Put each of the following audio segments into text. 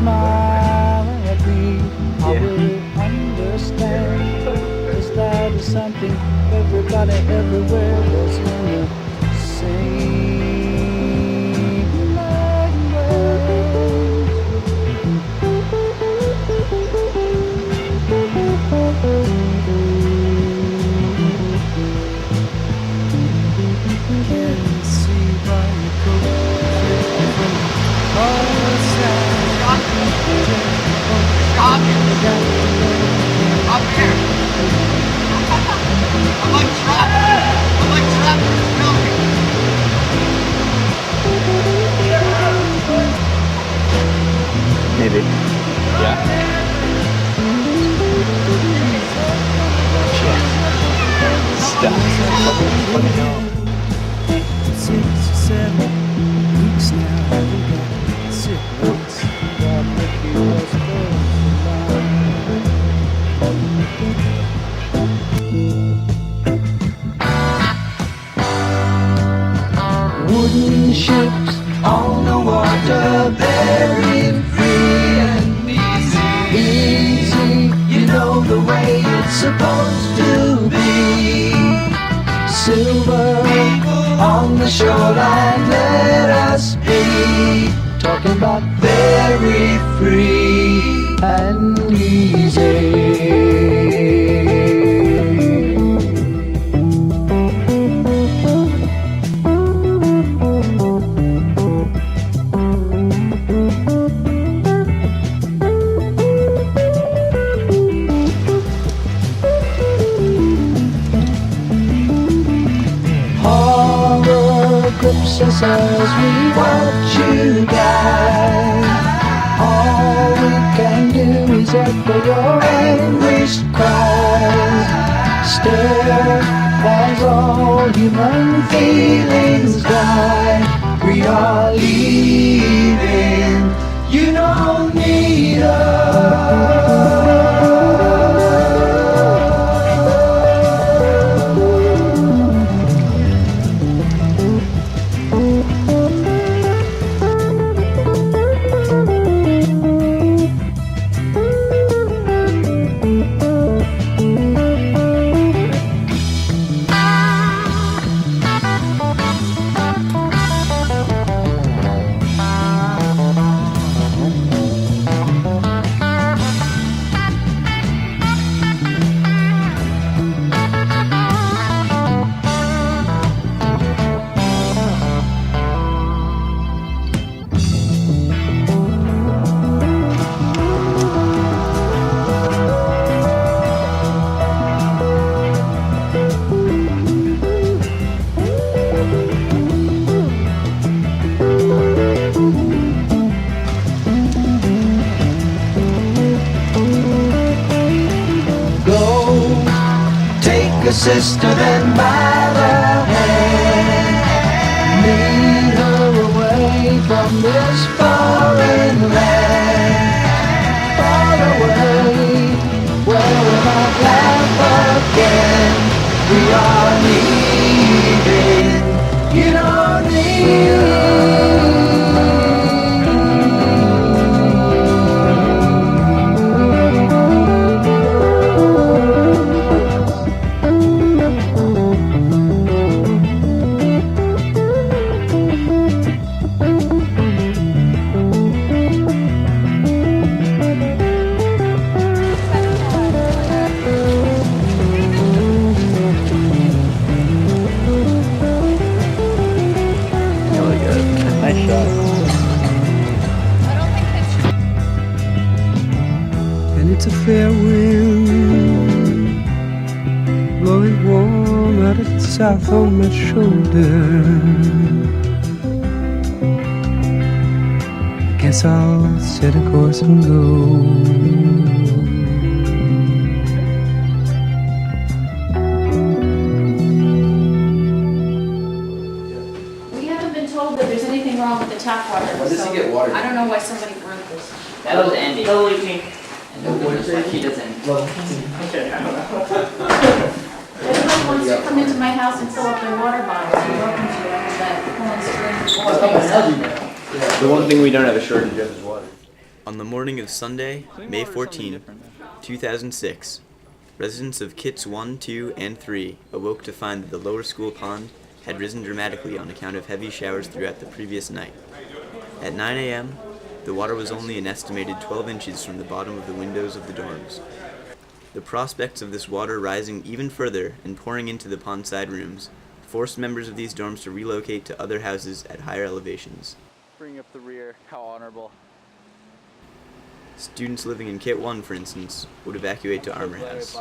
smile at me, I will understand. Cause that is something everybody everywhere was in the same language. Can you see why you go from all sides? Stop here! I'm like trapped in this building. Maybe. Yeah. Stop. Let me know. 6 or 7 weeks now, haven't got sick once. God, Mickey was close to mine. Wooden ships on the water, very free and easy. You know the way it's supposed to be. Silver on the shoreline, let us be talking about very free and easy. Grips us as we watch you die. All we can do is echo your anguished cries. Stare as all human feelings die. We are leaving, you don't need us. A sister, then by the hand, lead her away from this foreign land, far away, where we'll not laugh again. We are leaving, you don't need. And it's a fair wind blowing warm out of the south on my shoulder. Guess I'll set a course and go. Wrong with the tap water. When does he get water? I don't know why somebody broke this. That was Andy. Level 18. And the wood is like he doesn't. Okay, I don't know. Everyone wants to come into my house and fill up their water bottles. You're welcome to. I have that pulling string. The one thing we don't have a shortage of is water. On the morning of Sunday, May 14, 2006, residents of Kits 1, 2, and 3 awoke to find that the lower school pond had risen dramatically on account of heavy showers throughout the previous night. At 9 a.m., the water was only an estimated 12 inches from the bottom of the windows of the dorms. The prospects of this water rising even further and pouring into the pondside rooms forced members of these dorms to relocate to other houses at higher elevations. Bring up the rear. How honorable. Students living in Kit 1, for instance, would evacuate to Armor House.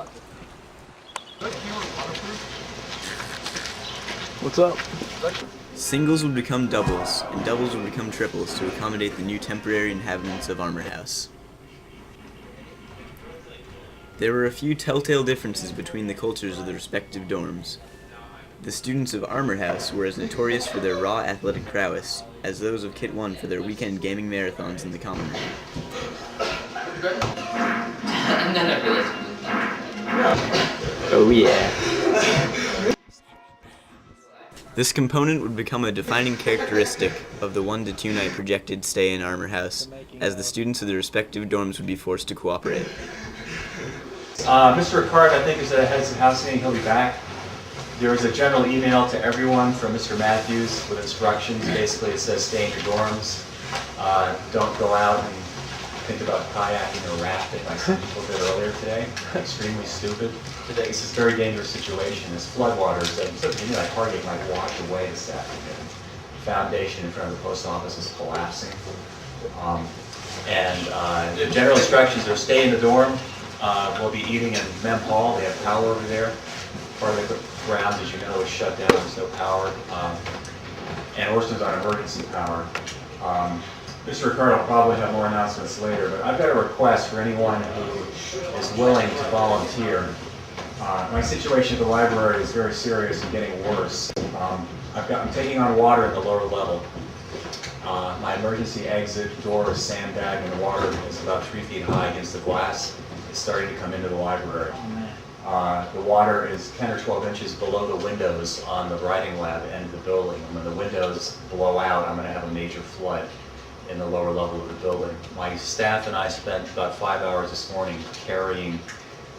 What's up? Singles would become doubles, and doubles would become triples to accommodate the new temporary inhabitants of Armor House. There were a few telltale differences between the cultures of the respective dorms. The students of Armor House were as notorious for their raw athletic prowess as those of Kit 1 for their weekend gaming marathons in the common room. None of it. Oh yeah. This component would become a defining characteristic of the 1 to 2 night projected stay in Armor House, as the students of the respective dorms would be forced to cooperate. Mr. Ricard, I think, is at heads of house meeting. He'll be back. There was a general email to everyone from Mr. Matthews with instructions. Basically, it says stay in your dorms. Don't go out and think about kayaking or rafting like some people did earlier today. Extremely stupid. This is a very dangerous situation. This floodwaters that like Hargate might wash away this afternoon. The foundation in front of the post office is collapsing. The general instructions are stay in the dorm. We'll be eating in Mem Hall. They have power over there. Part of the grounds, as you know, is shut down. There's no power. And Orston's on emergency power. Mr. Ricardo will probably have more announcements later, but I've got a request for anyone who is willing to volunteer. My situation at the library is very serious and getting worse. I'm taking on water in the lower level. My emergency exit door is sandbagged and the water is about 3 feet high against the glass. It's starting to come into the library. The water is 10 or 12 inches below the windows on the writing lab end of the building. And when the windows blow out, I'm going to have a major flood in the lower level of the building. My staff and I spent about 5 hours this morning carrying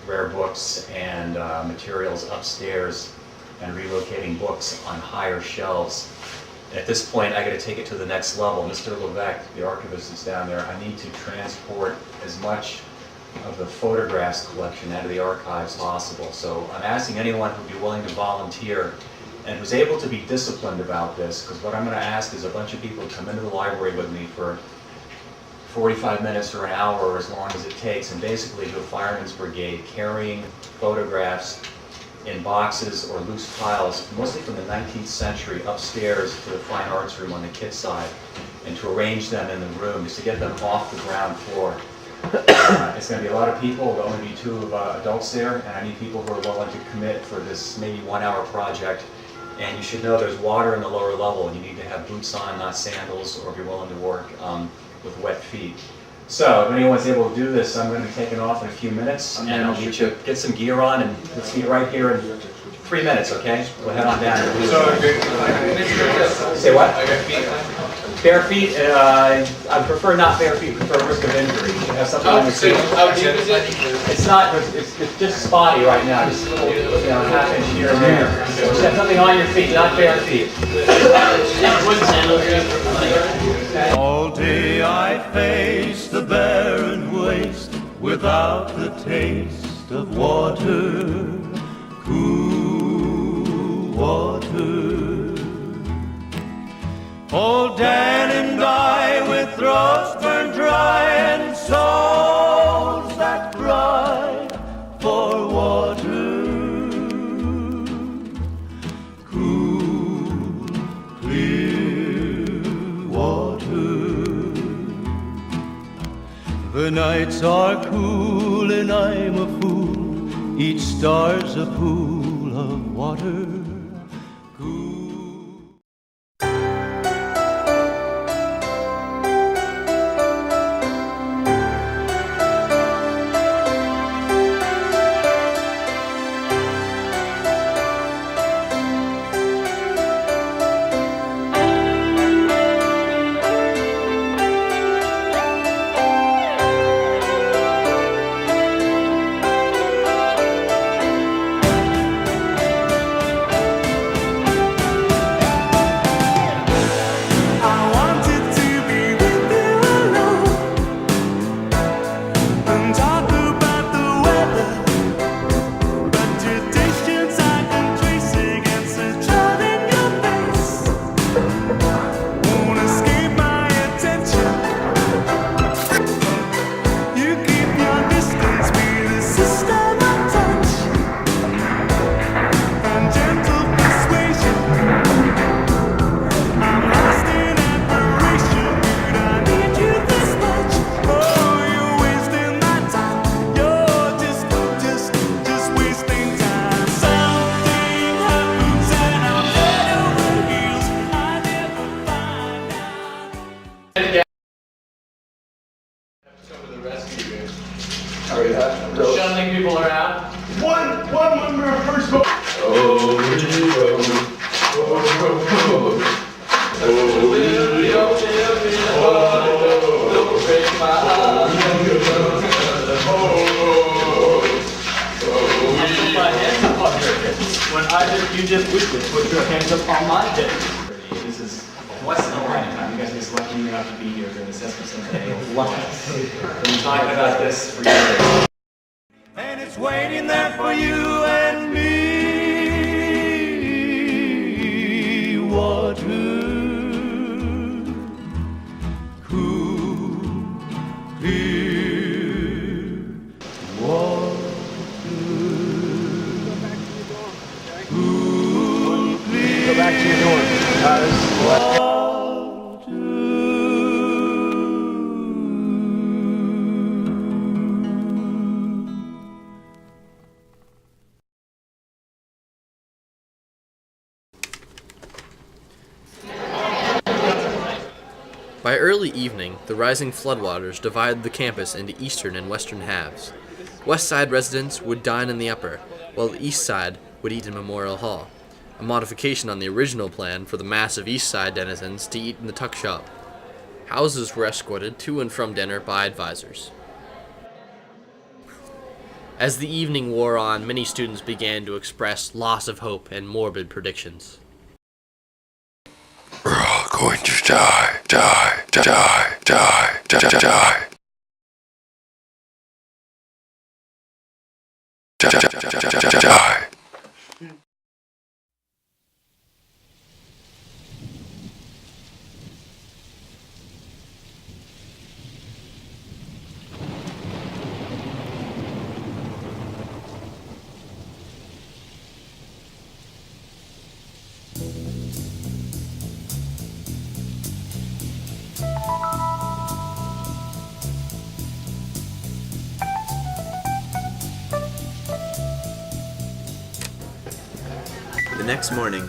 rare books and materials upstairs and relocating books on higher shelves. At this point, I got to take it to the next level. Mr. Levesque, the archivist, is down there. I need to transport as much of the photographs collection out of the archives as possible. So I'm asking anyone who'd be willing to volunteer and who's able to be disciplined about this, because what I'm going to ask is a bunch of people to come into the library with me for 45 minutes or an hour or as long as it takes, and basically do a fireman's brigade carrying photographs in boxes or loose piles, mostly from the 19th century, upstairs to the fine arts room on the kit side, and to arrange them in the room just to get them off the ground floor. It's going to be a lot of people. There'll only be 2 adults there, and I need people who are willing to commit for this maybe 1-hour project. And you should know there's water in the lower level, and you need to have boots on, not sandals, or if you're willing to work with wet feet. So if anyone's able to do this, I'm going to be taking off in a few minutes, and I'll need you to get some gear on, and let's meet right here in 3 minutes, okay? We'll head on down. Say what? Bare feet, I prefer not bare feet, prefer risk of injury. You should have something on your feet. It's not, it's just spotty right now, just a little, half inch here and there. So you should have something on your feet, not bare feet. All day I face the barren waste without the taste of water, cool water. Old Dan and I with throats burned dry and souls that cry for water, cool, clear water. The nights are cool and I'm a fool, each star's a pool of water. rescue you. Oh, yeah. Shuttling people around. One more first vote. When you just put your hands up on my head. This is less than a lifetime. You guys are just lucky enough to be here during assessment Sunday. I've been talking about this for years. And it's waiting there for you and me. What Go back to your dorm. By early evening, the rising floodwaters divided the campus into eastern and western halves. West Side residents would dine in the upper, while the East Side would eat in Memorial Hall, a modification on the original plan for the massive East Side denizens to eat in the tuck shop. Houses were escorted to and from dinner by advisors. As the evening wore on, many students began to express loss of hope and morbid predictions. We're all going to die, die, die, die, die, die, die. Die. The next morning,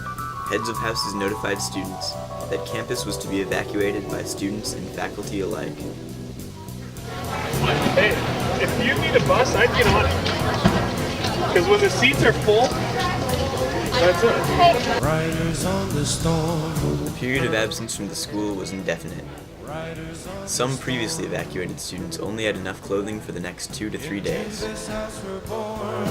heads of houses notified students that campus was to be evacuated by students and faculty alike. Hey, if you need a bus, I'd get on it. Because when the seats are full, that's it. Riders on the storm. The period of absence from the school was indefinite. Some previously evacuated students only had enough clothing for the next 2 to 3 days. This house we're born.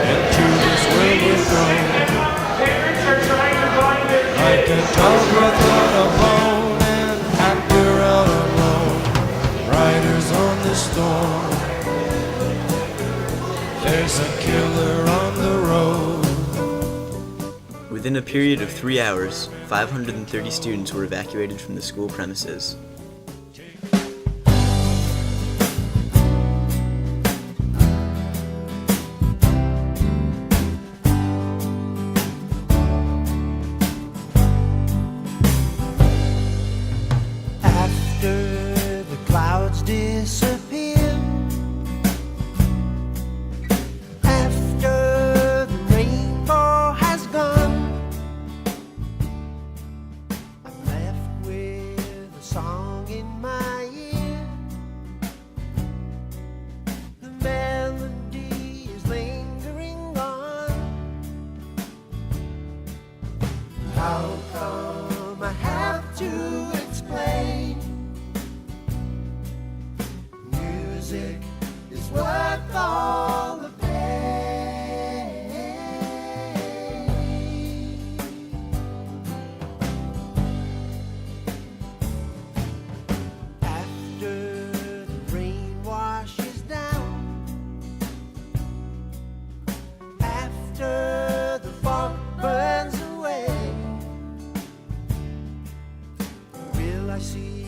Into this world we're thrown. Parents are trying to find it. Like a dog without a bone, and after out alone. Riders on the storm. There's a killer on the road. Within a period of 3 hours, 530 students were evacuated from the school premises. After the clouds disappear, after the rainbow has gone, I'm left with a song in my ear. The melody is lingering on. How come I have to explain? Music is worth all the pain. After the rain washes down, after the fog burns away, will I see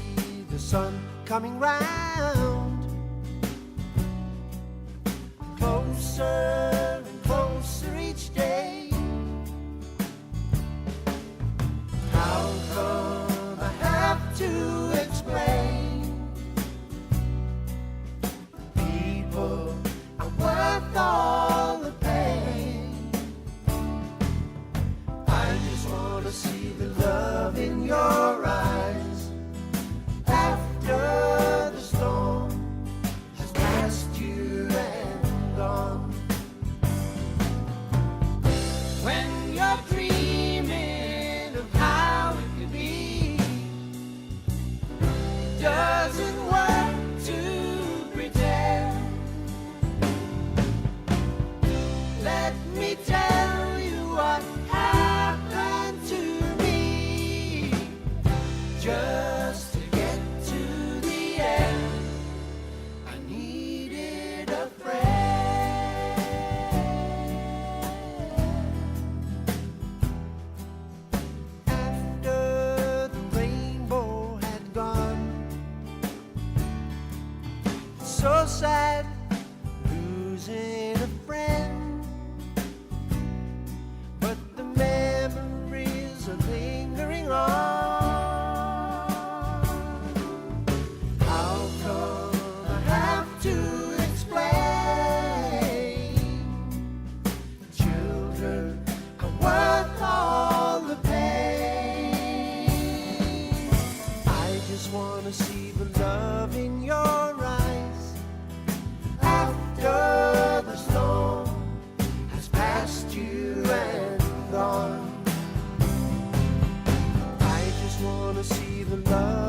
the sun coming round? Closer and closer each day. How come I have to explain? People are worth all the pain. I just wanna see the love in your eyes after so sad, losing a friend, but the memories are lingering on. How come I have to explain? Children are worth all the pain. I just wanna see the love in your eyes after the storm has passed you and gone. I just wanna see the love